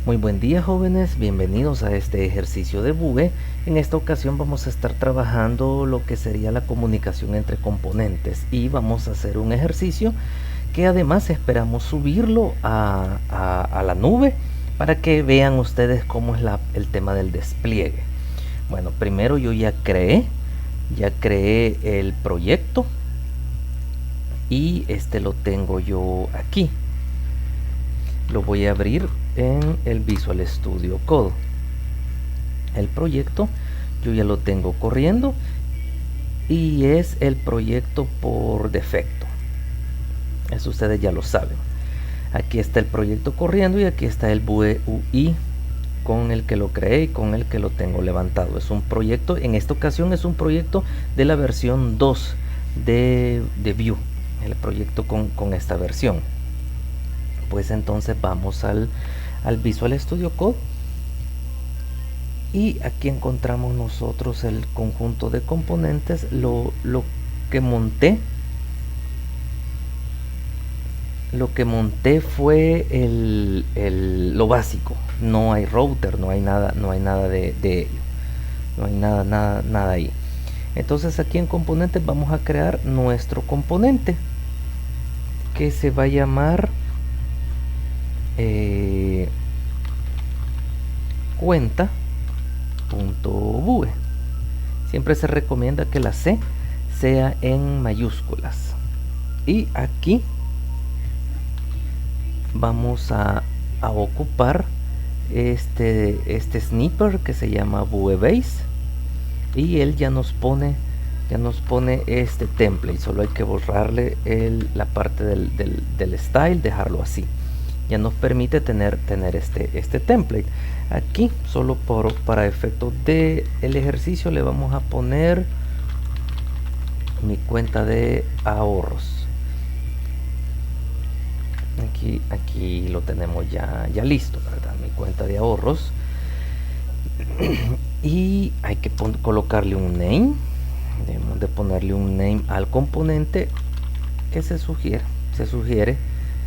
Muy buen día, jóvenes, bienvenidos a este ejercicio de Vue. En esta ocasión vamos a estar trabajando lo que sería la comunicación entre componentes y vamos a hacer un ejercicio que además esperamos subirlo a la nube para que vean ustedes cómo es el tema del despliegue. Bueno, primero yo ya creé el proyecto y este lo tengo yo aquí. Lo voy a abrir en el Visual Studio Code. El proyecto yo ya lo tengo corriendo y es el proyecto por defecto. Eso ustedes ya lo saben. Aquí está el proyecto corriendo y aquí está el Vue UI con el que lo creé y con el que lo tengo levantado. Es un proyecto, en esta ocasión es un proyecto de la versión 2 de Vue, el proyecto con esta versión. Pues entonces vamos al Visual Studio Code y aquí encontramos nosotros el conjunto de componentes. Lo que monté fue lo básico. No hay router, no hay nada de ello, no hay nada ahí. Entonces aquí en componentes vamos a crear nuestro componente que se va a llamar cuenta.vue. Siempre se recomienda que la C sea en mayúsculas. Y aquí vamos a ocupar este snipper que se llama Vue Base y él ya nos pone este template. Solo hay que borrarle la parte del style, dejarlo así. Ya nos permite tener este template. Aquí solo para efectos de el ejercicio le vamos a poner mi cuenta de ahorros. Aquí lo tenemos ya listo, ¿verdad? Mi cuenta de ahorros. Y hay que colocarle un name. Debemos de ponerle un name al componente que se sugiere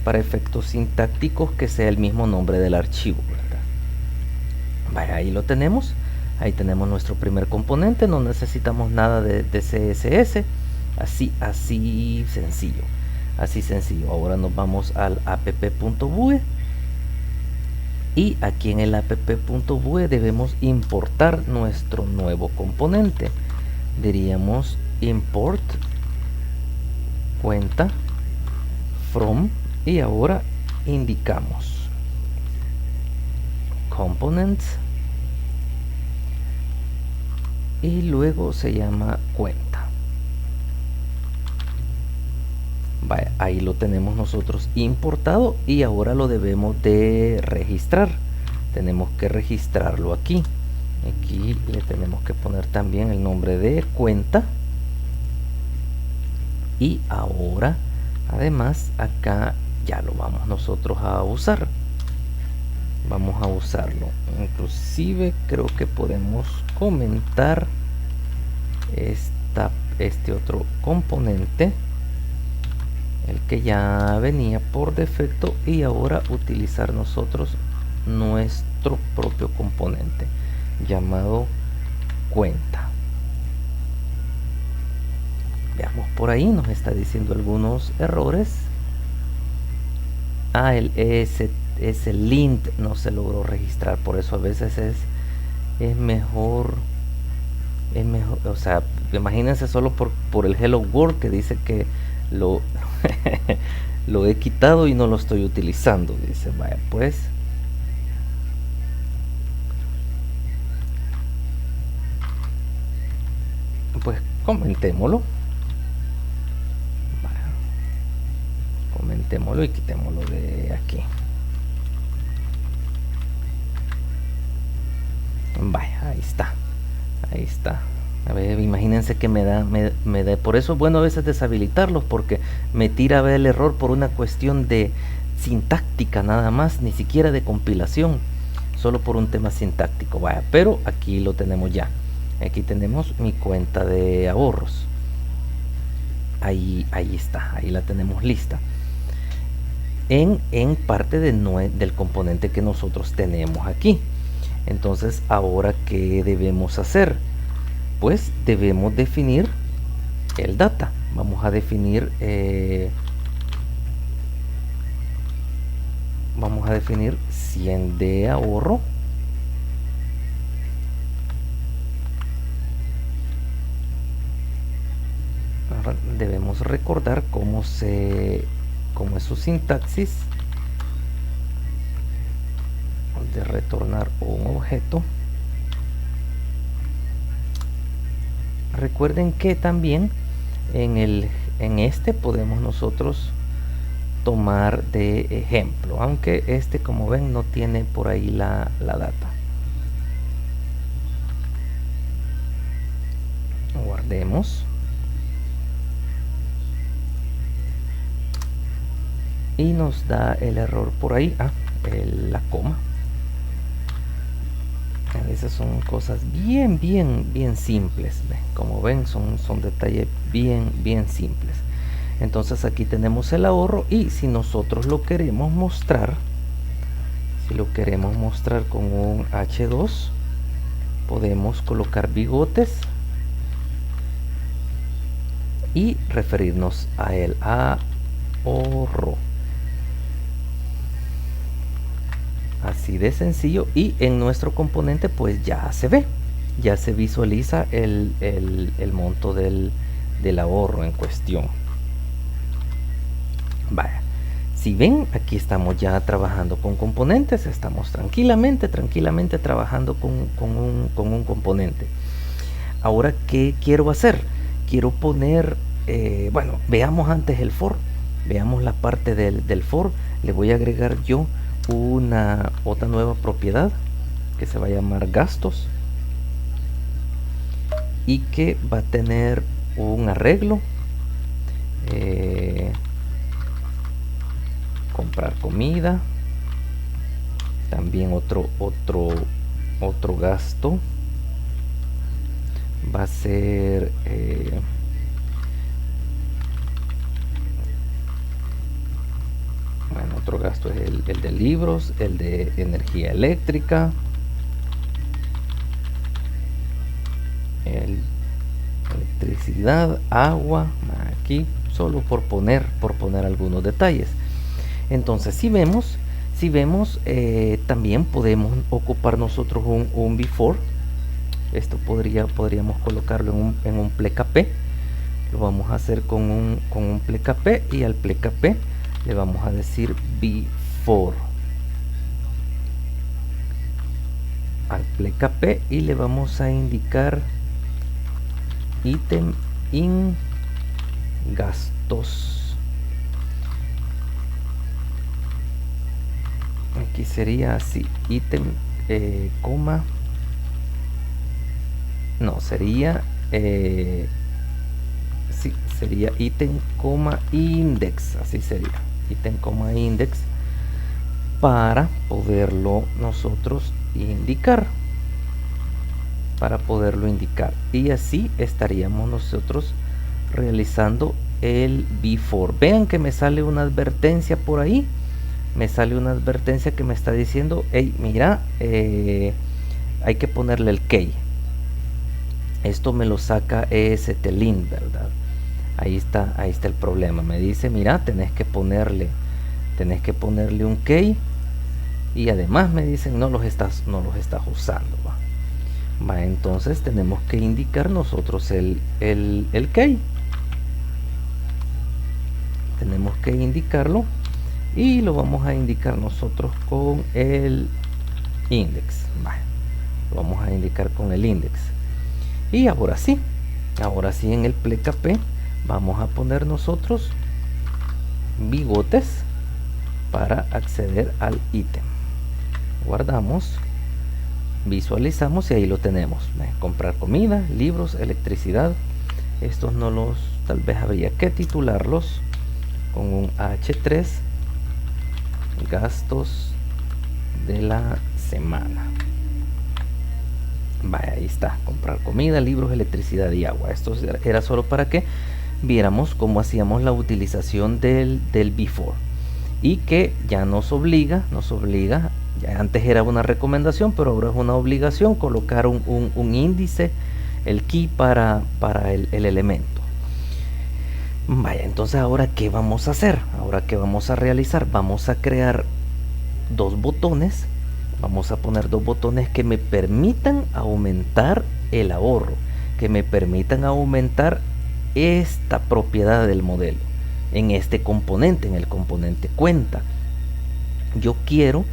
para efectos sintácticos que sea el mismo nombre del archivo, ¿verdad? Vaya, ahí lo tenemos. Ahí tenemos nuestro primer componente. No necesitamos nada de CSS. Así sencillo. Ahora nos vamos al app.vue y aquí en el app.vue debemos importar nuestro nuevo componente. Diríamos import cuenta from y ahora indicamos components y luego se llama cuenta. Vaya, ahí lo tenemos nosotros importado y ahora lo debemos de registrar. Tenemos que registrarlo aquí le tenemos que poner también el nombre de cuenta y ahora además acá ya lo vamos nosotros a usar. Vamos a usarlo, inclusive creo que podemos comentar este otro componente, el que ya venía por defecto, y ahora utilizar nosotros nuestro propio componente llamado cuenta. Veamos por ahí, nos está diciendo algunos errores. Ese lint no se logró registrar, por eso a veces es mejor, o sea, imagínense solo por el hello world que dice que lo lo he quitado y no lo estoy utilizando. Dice, vaya, pues comentémoslo. Vaya, comentémoslo y quitémoslo de aquí. Vaya, ahí está. A ver, imagínense que me da, por eso es bueno a veces deshabilitarlos, porque me tira a ver el error por una cuestión de sintáctica nada más, ni siquiera de compilación, solo por un tema sintáctico. Vaya, pero aquí lo tenemos ya. Aquí tenemos mi cuenta de ahorros. Ahí está, ahí la tenemos lista. en parte del componente que nosotros tenemos aquí. Entonces, ahora, ¿qué debemos hacer? Pues debemos definir el data. Vamos a definir 100 de ahorro. Ahora debemos recordar cómo es su sintaxis de retornar un objeto. Recuerden que también en este podemos nosotros tomar de ejemplo, aunque este, como ven, no tiene por ahí la data. Guardemos y nos da el error por ahí, la coma. A veces son cosas bien simples, como ven, son detalles bien simples. Entonces aquí tenemos el ahorro, y si nosotros lo queremos mostrar, con un H2, podemos colocar bigotes y referirnos a el ahorro. Así de sencillo, y en nuestro componente pues ya se ve, ya se visualiza el monto del ahorro en cuestión. Vaya, si ven, aquí estamos ya trabajando con componentes, estamos tranquilamente trabajando con un componente. Ahora, ¿qué quiero hacer? Quiero poner, bueno, veamos antes el for, veamos la parte del for. Le voy a agregar yo otra nueva propiedad que se va a llamar gastos, y que va a tener un arreglo, comprar comida, también otro gasto va a ser bueno, otro gasto es el de libros, el de energía eléctrica, electricidad, agua, aquí solo por poner algunos detalles. Entonces, si vemos, también podemos ocupar nosotros un before. Esto podríamos colocarlo en un plecap. Lo vamos a hacer con un plecap, y al plecap le vamos a decir before. Al plecap, y le vamos a indicar ítem in gastos. Aquí sería así, ítem, coma, no, sería sí, sería ítem, coma, index, así sería, ítem, coma, index, para poderlo nosotros indicar, y así estaríamos nosotros realizando el before. Vean que me sale una advertencia por ahí, que me está diciendo: hey, mira, hay que ponerle el key. Esto me lo saca ESTLint, ¿verdad? Ahí está el problema. Me dice: mira, tenés que ponerle un key, y además me dicen no los estás usando. Va, entonces tenemos que indicar nosotros el key. Tenemos que indicarlo, y lo vamos a indicar nosotros con el index. Lo vamos a indicar con el index. Y ahora sí, en el plecap vamos a poner nosotros bigotes para acceder al ítem. Guardamos, visualizamos, y ahí lo tenemos. Comprar comida, libros, electricidad. Estos tal vez habría que titularlos con un H3, gastos de la semana. Vaya, ahí está, comprar comida, libros, electricidad y agua. Esto era solo para que viéramos cómo hacíamos la utilización del before. y que ya nos obliga, ya antes era una recomendación, pero ahora es una obligación colocar un índice, el key para el elemento. Vaya, entonces ahora ¿qué vamos a hacer? Ahora ¿qué vamos a realizar? Vamos a crear dos botones. Vamos a poner dos botones que me permitan aumentar el ahorro, que me permitan aumentar esta propiedad del modelo en este componente, en el componente cuenta. Yo quiero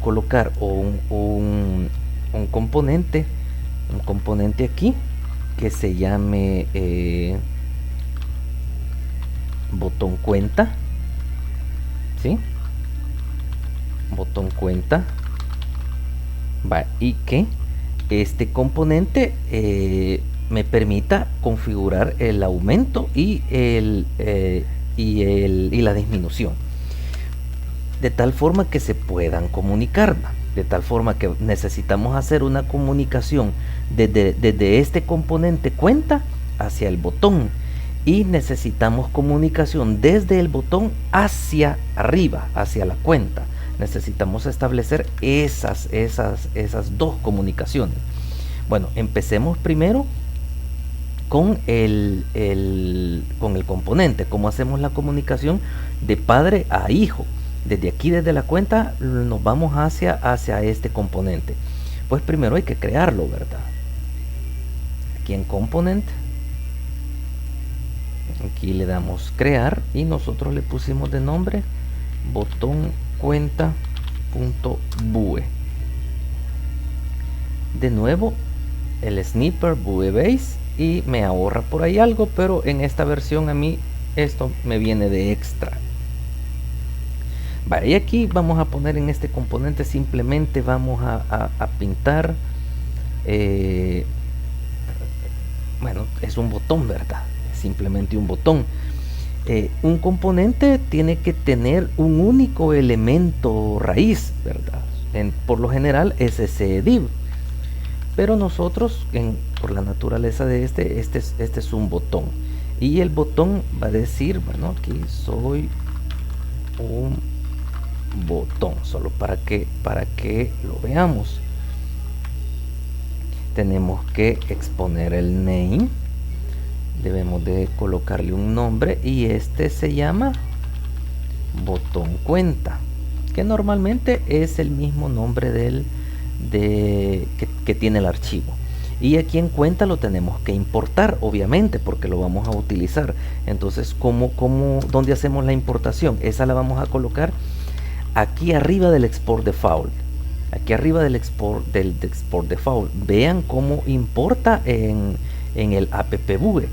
colocar un componente aquí que se llame botón cuenta, ¿sí? Botón cuenta. Va, y que este componente me permita configurar el aumento y la disminución, de tal forma que se puedan comunicar, de tal forma que necesitamos hacer una comunicación desde este componente cuenta hacia el botón, y necesitamos comunicación desde el botón hacia arriba, hacia la cuenta. Necesitamos establecer esas dos comunicaciones. Bueno, empecemos primero con el componente. ¿Cómo hacemos la comunicación de padre a hijo? Desde aquí, desde la cuenta, nos vamos hacia este componente. Pues primero hay que crearlo, ¿verdad? Aquí en component, aquí le damos crear y nosotros le pusimos de nombre botón cuenta.bue. De nuevo el snipper bue base, y me ahorra por ahí algo, pero en esta versión a mí esto me viene de extra. Vale, y aquí vamos a poner en este componente, simplemente vamos a pintar, bueno, es un botón, ¿verdad? Simplemente un botón. Un componente tiene que tener un único elemento raíz, ¿verdad? Por lo general es ese div, pero nosotros por la naturaleza de este es un botón, y el botón va a decir, bueno, aquí soy un botón, solo para que lo veamos. Tenemos que exponer el name, debemos de colocarle un nombre, y este se llama botón cuenta, que normalmente es el mismo nombre que tiene el archivo. Y aquí en cuenta lo tenemos que importar, obviamente, porque lo vamos a utilizar. Entonces, ¿dónde hacemos la importación? Esa la vamos a colocar aquí arriba del export default. Aquí arriba del export default. Vean cómo importa en el app-bue.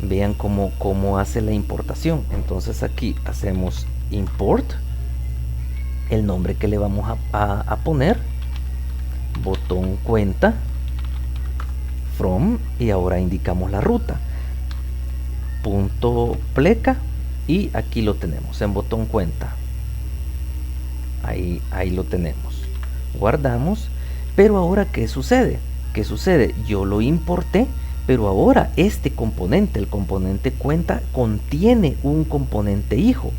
Vean cómo hace la importación. Entonces aquí hacemos import, el nombre que le vamos a poner, botón cuenta from, y ahora indicamos la ruta, punto pleca, y aquí lo tenemos en botón cuenta. Ahí lo tenemos. Guardamos. Pero ahora ¿qué sucede? Yo lo importé, pero ahora este componente, el componente cuenta, contiene un componente hijo.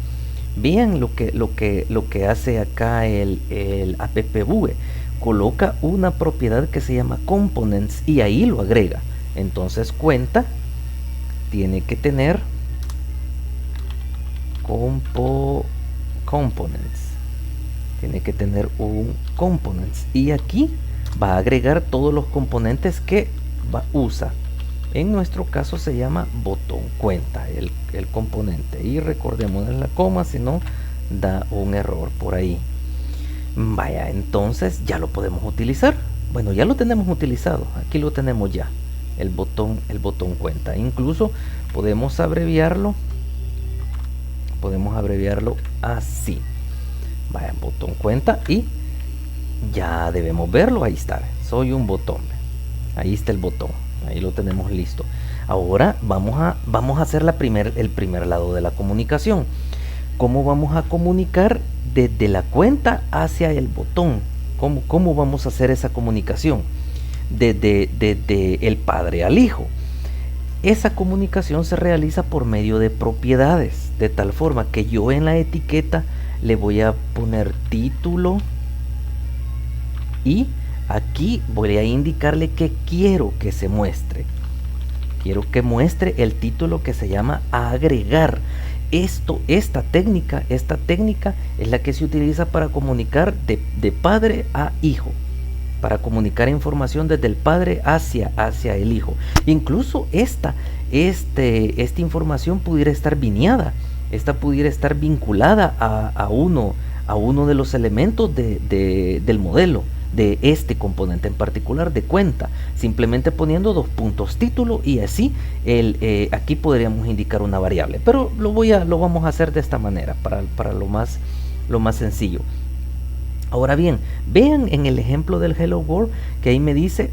Vean lo que hace acá el app-bue. Coloca una propiedad que se llama components y ahí lo agrega. Entonces cuenta tiene que tener components. Tiene que tener un components, y aquí va a agregar todos los componentes que usa. En nuestro caso se llama botón cuenta el componente, y recordemos en la coma, si no da un error por ahí. Vaya, entonces ya lo podemos utilizar. Bueno, ya lo tenemos utilizado, aquí lo tenemos ya, el botón cuenta. Incluso podemos abreviarlo así. Vaya, botón cuenta, y ya debemos verlo. Ahí está, soy un botón, ahí está el botón, ahí lo tenemos listo. Ahora vamos a hacer el primer lado de la comunicación. ¿Cómo vamos a comunicar desde la cuenta hacia el botón? ¿Cómo vamos a hacer esa comunicación? Desde el padre al hijo. esa comunicación se realiza por medio de propiedades, de tal forma que yo en la etiqueta le voy a poner título y aquí voy a indicarle que quiero que se muestre. Quiero que muestre el título que se llama agregar. Esta técnica es la que se utiliza para comunicar de padre a hijo, para comunicar información desde el padre hacia el hijo. Incluso esta información pudiera estar vineada, esta pudiera estar vinculada a uno de los elementos del modelo, de este componente en particular de cuenta, simplemente poniendo dos puntos título y así aquí podríamos indicar una variable, pero lo vamos a hacer de esta manera para lo más sencillo. Ahora bien, vean en el ejemplo del Hello World que ahí me dice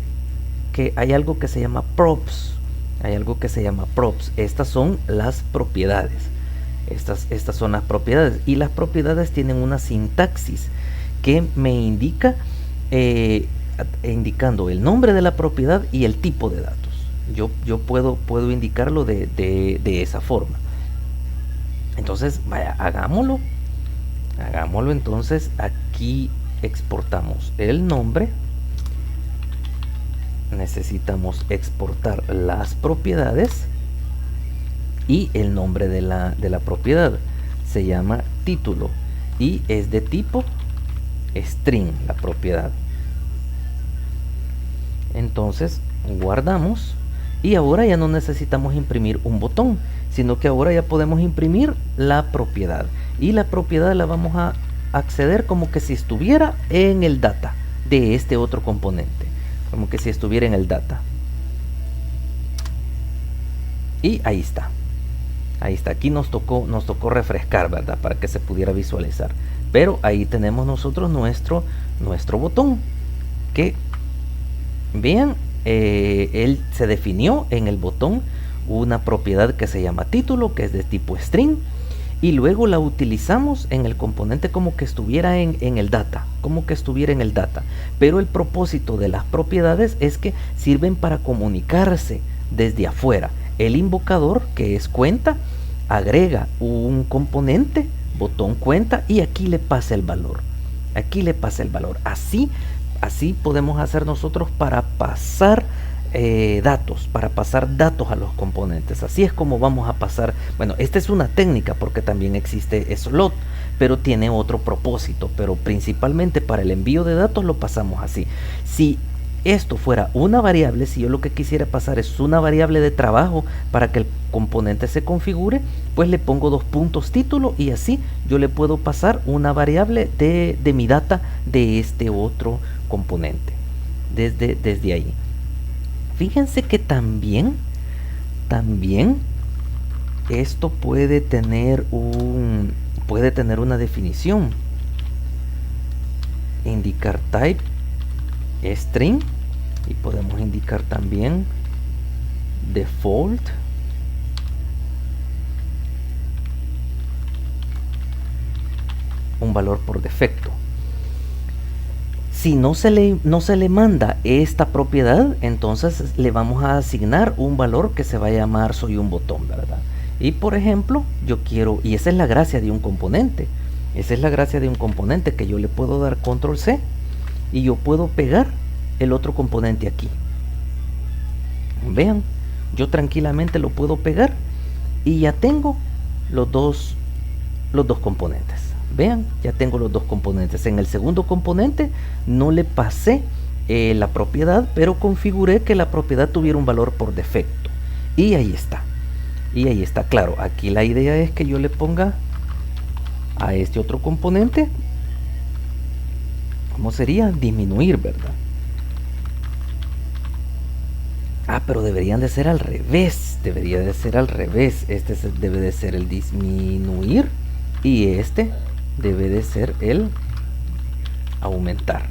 que hay algo que se llama props. Estas son las propiedades. Estas son las propiedades, y las propiedades tienen una sintaxis que me indica indicando el nombre de la propiedad y el tipo de datos. Yo puedo indicarlo de esa forma. Entonces, vaya, hagámoslo. Entonces aquí exportamos el nombre. Necesitamos exportar las propiedades y el nombre de la propiedad se llama título y es de tipo string la propiedad. Entonces guardamos y ahora ya no necesitamos imprimir un botón, sino que ahora ya podemos imprimir la propiedad, y la propiedad la vamos a acceder como que si estuviera en el data de este otro componente, como que si estuviera en el data. Y ahí está. Aquí nos tocó refrescar, ¿verdad? Para que se pudiera visualizar. Pero ahí tenemos nosotros nuestro botón, que vean, él se definió en el botón una propiedad que se llama título, que es de tipo string, y luego la utilizamos en el componente como que estuviera en el data, pero el propósito de las propiedades es que sirven para comunicarse desde afuera. El invocador, que es cuenta, agrega un componente, botón cuenta, y aquí le pasa el valor. Así podemos hacer nosotros para pasar datos a los componentes. Así es como vamos a pasar. Bueno, esta es una técnica porque también existe slot, pero tiene otro propósito, pero principalmente para el envío de datos lo pasamos así. Si esto fuera una variable, si yo lo que quisiera pasar es una variable de trabajo para que el componente se configure, pues le pongo dos puntos título y así yo le puedo pasar una variable de mi data de este otro componente desde ahí. Fíjense que también esto puede tener una definición. Indicar type string, y podemos indicar también default, un valor por defecto. Si no se le manda esta propiedad, entonces le vamos a asignar un valor que se va a llamar soy un botón, ¿verdad? Y por ejemplo, yo quiero, y esa es la gracia de un componente, que yo le puedo dar control C y yo puedo pegar el otro componente aquí. Vean, yo tranquilamente lo puedo pegar y ya tengo los dos componentes. Vean, ya tengo los dos componentes. En el segundo componente no le pasé la propiedad, pero configuré que la propiedad tuviera un valor por defecto. Y ahí está. Claro, aquí la idea es que yo le ponga a este otro componente, ¿cómo sería? Disminuir, ¿verdad? Pero deberían de ser al revés. Este debe de ser el disminuir y este debe de ser el aumentar.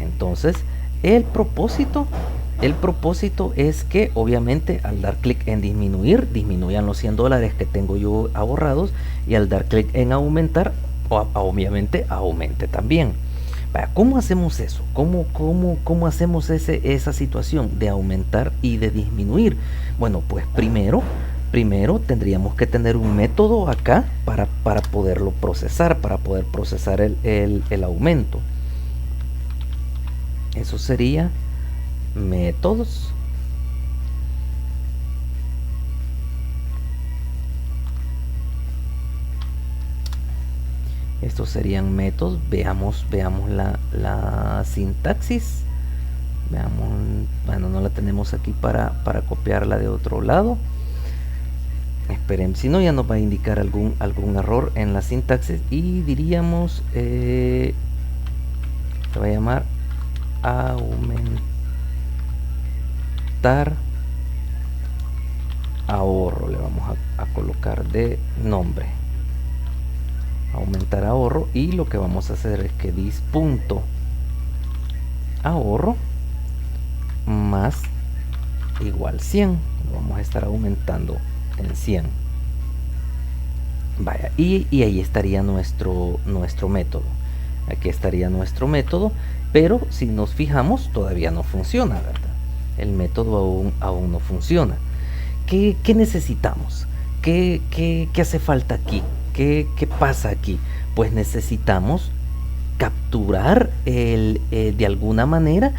Entonces el propósito es que obviamente al dar clic en disminuir, disminuyan los $100 que tengo yo ahorrados, y al dar clic en aumentar, obviamente aumente también. ¿Cómo hacemos eso? ¿Cómo hacemos esa situación de aumentar y de disminuir? Bueno, pues primero tendríamos que tener un método acá para poderlo procesar, para poder procesar el aumento. Eso sería métodos. Estos serían métodos. Veamos la sintaxis. Veamos, bueno, no la tenemos aquí para copiarla de otro lado. Esperen, si no ya nos va a indicar algún error en la sintaxis y diríamos se va a llamar aumentar ahorro. Le vamos a colocar de nombre aumentar ahorro, y lo que vamos a hacer es que dis.ahorro más igual 100. Lo vamos a estar aumentando en 100. Vaya, y ahí estaría nuestro método. Aquí estaría nuestro método, pero si nos fijamos todavía no funciona, ¿verdad? El método aún no funciona. ¿Qué necesitamos? ¿Qué hace falta aquí? ¿Qué pasa aquí? Pues necesitamos capturar de alguna manera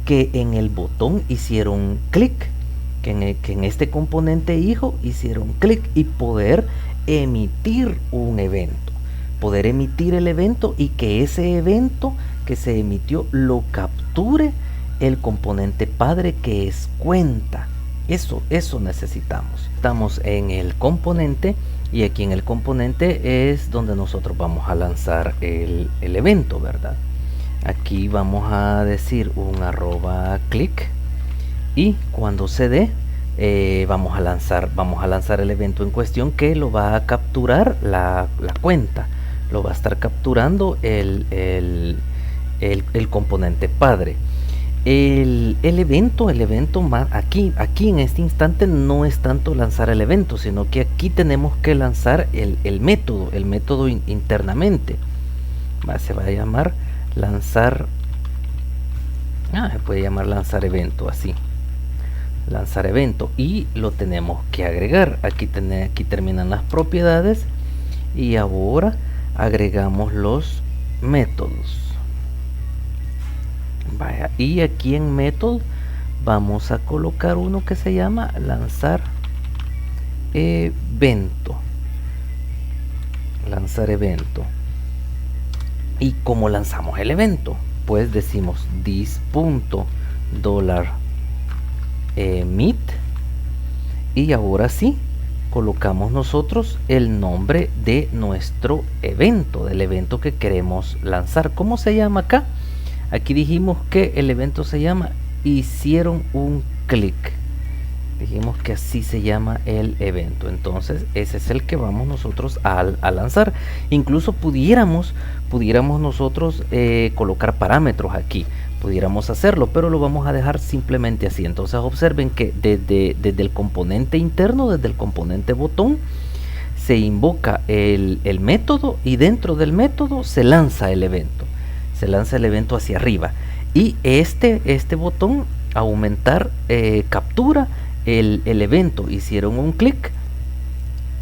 que en el botón hicieron clic, que en este componente hijo hicieron clic, y poder emitir un evento, poder emitir el evento y que ese evento que se emitió lo capture el componente padre, que es cuenta. Eso necesitamos. Estamos en el componente, y aquí en el componente es donde nosotros vamos a lanzar el evento, ¿verdad? Aquí vamos a decir un @click, y cuando se dé vamos a lanzar el evento en cuestión, que lo va a capturar la cuenta, lo va a estar capturando el componente padre. El evento más aquí en este instante no es tanto lanzar el evento, sino que aquí tenemos que lanzar el método internamente. Se va a llamar lanzar, se puede llamar lanzar evento, así, lanzar evento, y lo tenemos que agregar. Aquí terminan las propiedades, y ahora agregamos los métodos. Vaya, y aquí en método vamos a colocar uno que se llama lanzar evento. Lanzar evento. ¿Y cómo lanzamos el evento? Pues decimos dis.$emit, y ahora sí colocamos nosotros el nombre de nuestro evento, del evento que queremos lanzar. ¿Cómo se llama acá? Aquí dijimos que el evento se llama hicieron un clic. Dijimos que así se llama el evento. Entonces ese es el que vamos nosotros a lanzar. Incluso pudiéramos nosotros colocar parámetros aquí. Pudiéramos hacerlo, pero lo vamos a dejar simplemente así. Entonces observen que desde el componente interno, desde el componente botón, se invoca el método, y dentro del método se lanza el evento. Se lanza el evento hacia arriba, y este botón aumentar captura el evento hicieron un clic,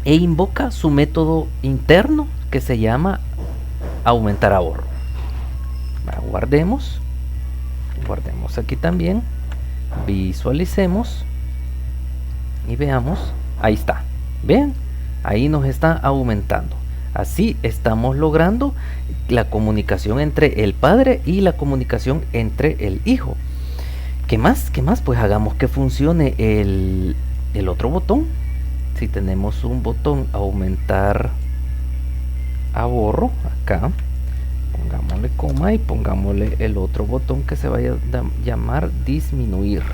e invoca su método interno que se llama aumentar ahorro. Guardemos aquí también, visualicemos y veamos. Ahí está, vean, ahí nos está aumentando. Así estamos logrando la comunicación entre el padre y la comunicación entre el hijo. ¿Qué más? Pues hagamos que funcione el otro botón. Si tenemos un botón aumentar ahorro, acá pongámosle coma y pongámosle el otro botón que se vaya a llamar disminuir.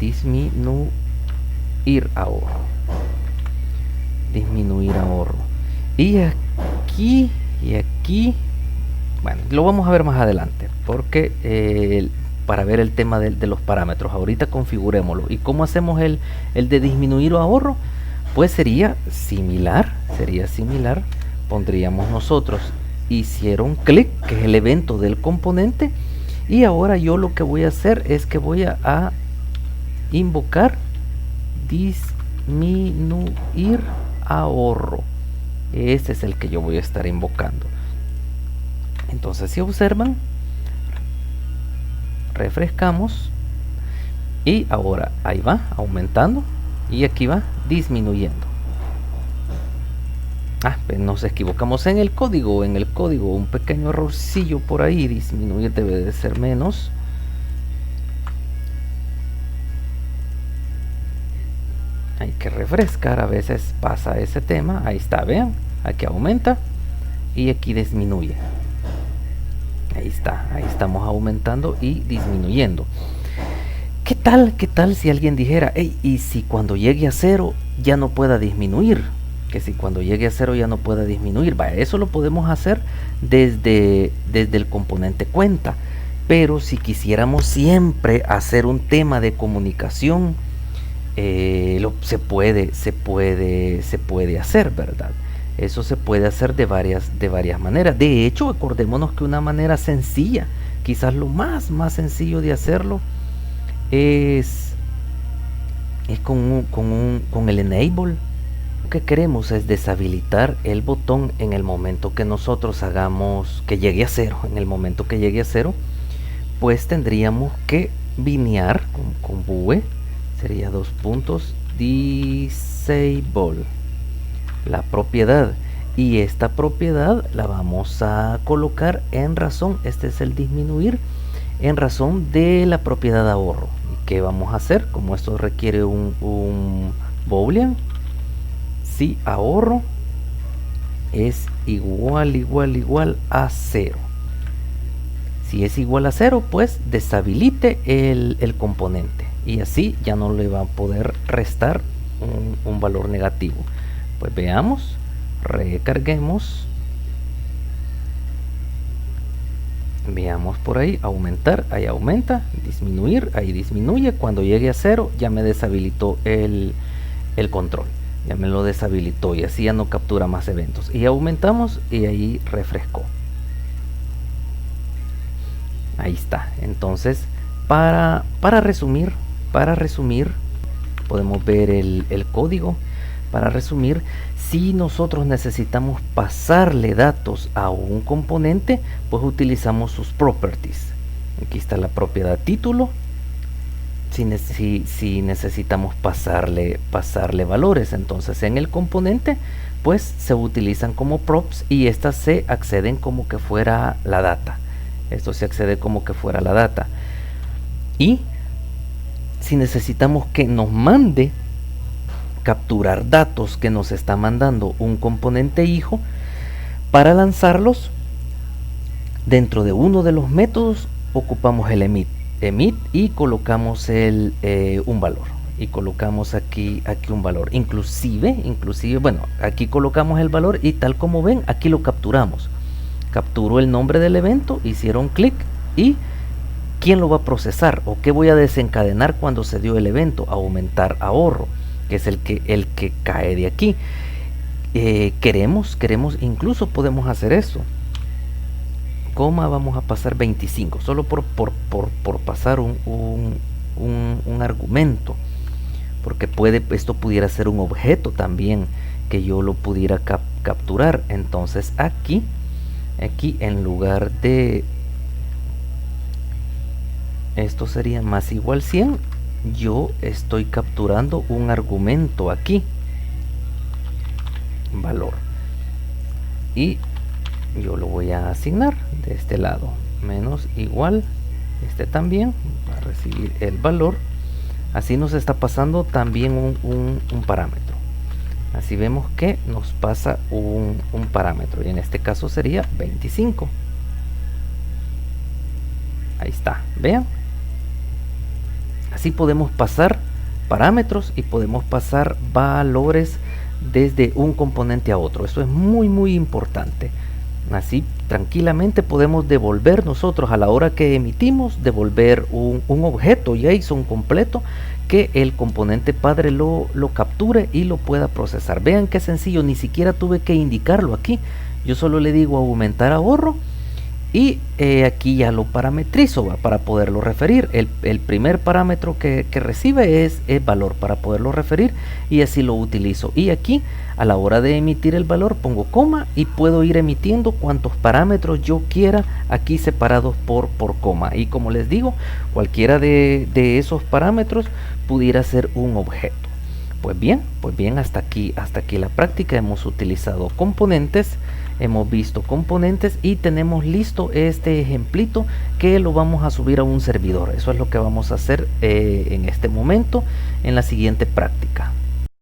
Disminuir ahorro. Disminuir ahorro. Y aquí, bueno, lo vamos a ver más adelante, porque para ver el tema de los parámetros, ahorita configurémoslo. ¿Y cómo hacemos el de disminuir o ahorro? Pues sería similar. pondríamos nosotros hicieron clic, que es el evento del componente, y ahora yo lo que voy a hacer es que voy a invocar disminuir ahorro. Este es el que yo voy a estar invocando. Entonces, si observan, refrescamos y ahora ahí va aumentando y aquí va disminuyendo. Pues nos equivocamos en el código, un pequeño errorcillo por ahí. Disminuir debe de ser menos. Hay que refrescar, a veces pasa ese tema. Ahí está, vean, aquí aumenta y aquí disminuye. Ahí está, ahí estamos aumentando y disminuyendo. ¿Qué tal si alguien dijera, hey, y si cuando llegue a 0 ya no pueda disminuir? Que si cuando llegue a 0 ya no pueda disminuir. Vaya, eso lo podemos hacer desde el componente cuenta. Pero si quisiéramos siempre hacer un tema de comunicación, se puede hacer, ¿verdad? Eso se puede hacer de varias maneras. De hecho, acordémonos que una manera sencilla, quizás lo más sencillo de hacerlo, es con el enable. Lo que queremos es deshabilitar el botón en el momento que nosotros hagamos que llegue a 0. En el momento que llegue a 0, pues tendríamos que binear con bue, sería 2 puntos, disable la propiedad, y esta propiedad la vamos a colocar en razón, este es el disminuir, en razón de la propiedad ahorro. ¿Y qué vamos a hacer? Como esto requiere un boolean, si ahorro es igual a 0. Si es igual a 0, pues deshabilite el componente y así ya no le va a poder restar un valor negativo. Pues veamos, recarguemos, veamos por ahí, aumentar, ahí aumenta, disminuir, ahí disminuye. Cuando llegue a 0 ya me deshabilitó el control, ya me lo deshabilitó y así ya no captura más eventos. Y aumentamos y ahí refrescó. Ahí está. Entonces, para resumir, podemos ver el código. Para resumir, si nosotros necesitamos pasarle datos a un componente, pues utilizamos sus properties. Aquí está la propiedad título. Si necesitamos pasarle valores, entonces en el componente pues se utilizan como props y estas se acceden como que fuera la data. Esto se accede como que fuera la data. Y si necesitamos que nos mande capturar datos que nos está mandando un componente hijo, para lanzarlos dentro de uno de los métodos ocupamos el emit y colocamos un valor, y colocamos aquí un valor, inclusive bueno, aquí colocamos el valor y tal como ven aquí lo capturamos. Capturó el nombre del evento, hicieron clic y quién lo va a procesar o qué voy a desencadenar cuando se dio el evento, aumentar ahorro, que es el que cae de aquí. Queremos, incluso podemos hacer eso, coma, vamos a pasar 25, solo por pasar un argumento, porque esto pudiera ser un objeto también que yo lo pudiera capturar. Entonces aquí en lugar de esto sería más igual 100, yo estoy capturando un argumento aquí, valor, y yo lo voy a asignar de este lado, menos igual, este también va a recibir el valor. Así nos está pasando también un parámetro. Así vemos que nos pasa un parámetro y en este caso sería 25. Ahí está, vean. Así podemos pasar parámetros y podemos pasar valores desde un componente a otro. Esto es muy importante. Así tranquilamente podemos devolver nosotros a la hora que emitimos, devolver un objeto JSON completo que el componente padre lo capture y lo pueda procesar. Vean qué sencillo, ni siquiera tuve que indicarlo aquí. Yo solo le digo aumentar ahorro y aquí ya lo parametrizo para poderlo referir. El primer parámetro que recibe es el valor para poderlo referir y así lo utilizo. Y aquí a la hora de emitir el valor pongo coma y puedo ir emitiendo cuantos parámetros yo quiera aquí separados por coma. Y como les digo, cualquiera de esos parámetros pudiera ser un objeto. Pues bien, hasta aquí la práctica. Hemos utilizado componentes, hemos visto componentes y tenemos listo este ejemplito que lo vamos a subir a un servidor. Eso es lo que vamos a hacer en este momento en la siguiente práctica.